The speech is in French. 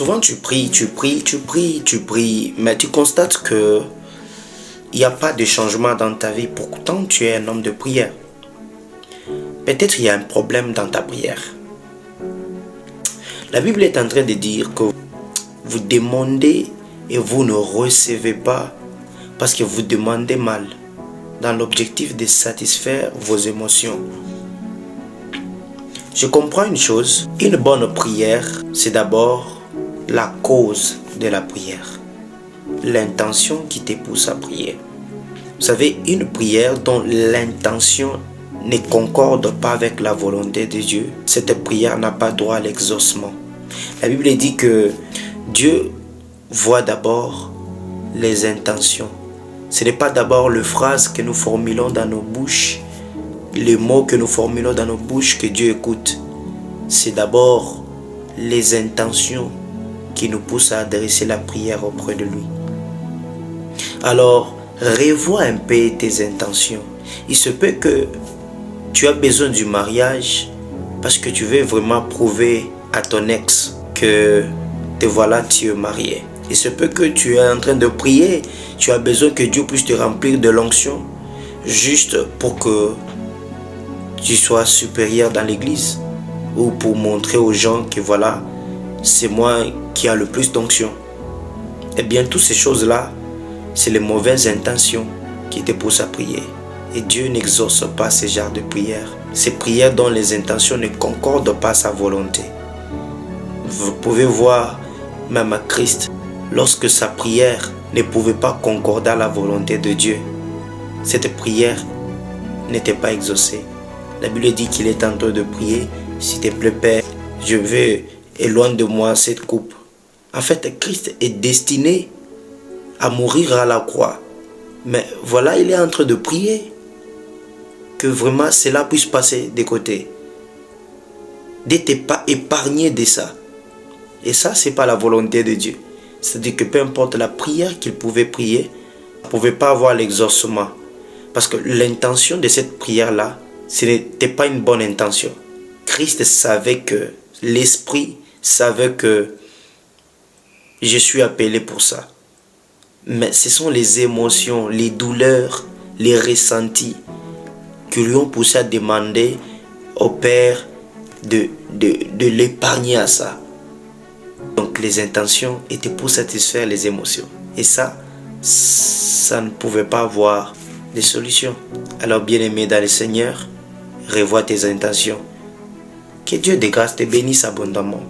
Souvent tu pries, mais tu constates que il n'y a pas de changement dans ta vie. Pourtant, tu es un homme de prière. Peut-être il y a un problème dans ta prière. La Bible est en train de dire que vous demandez et vous ne recevez pas parce que vous demandez mal, dans l'objectif de satisfaire vos émotions. Je comprends une chose, une bonne prière, c'est d'abord la cause de la prière, l'intention qui te pousse à prier. Vous savez, une prière dont l'intention ne concorde pas avec la volonté de Dieu, cette prière n'a pas droit à l'exaucement. La Bible dit que Dieu voit d'abord les intentions. Ce n'est pas d'abord les phrases que nous formulons dans nos bouches, les mots que nous formulons dans nos bouches que Dieu écoute. C'est d'abord les intentions qui nous poussent à adresser la prière auprès de lui. Alors, revois un peu tes intentions. Il se peut que tu as besoin du mariage parce que tu veux vraiment prouver à ton ex que te voilà, tu es marié. Il se peut que tu es en train de prier, tu as besoin que Dieu puisse te remplir de l'onction juste pour que tu sois supérieur dans l'église ou pour montrer aux gens que voilà, c'est moi qui a le plus d'onction. Eh bien, toutes ces choses-là, c'est les mauvaises intentions qui te poussent à prier. Et Dieu n'exauce pas ce genre de prières. Ces prières dont les intentions ne concordent pas à sa volonté. Vous pouvez voir même à Christ, lorsque sa prière ne pouvait pas concorder à la volonté de Dieu, cette prière n'était pas exaucée. La Bible dit qu'il est en train de prier, s'il te plaît Père, je veux éloigner de moi cette coupe. En fait, Christ est destiné à mourir à la croix. Mais voilà, il est en train de prier que vraiment cela puisse passer de côté. D'être pas épargné de ça. Et ça, c'est pas la volonté de Dieu. C'est-à-dire que peu importe la prière qu'il pouvait prier, il ne pouvait pas avoir l'exaucement. Parce que l'intention de cette prière-là, ce n'était pas une bonne intention. Christ savait que, l'Esprit savait que je suis appelé pour ça. Mais ce sont les émotions, les douleurs, les ressentis qui lui ont poussé à demander au Père de l'épargner à ça. Donc les intentions étaient pour satisfaire les émotions. Et ça ne pouvait pas avoir de solution. Alors bien-aimé dans le Seigneur, revois tes intentions. Que Dieu de grâce te bénisse abondamment.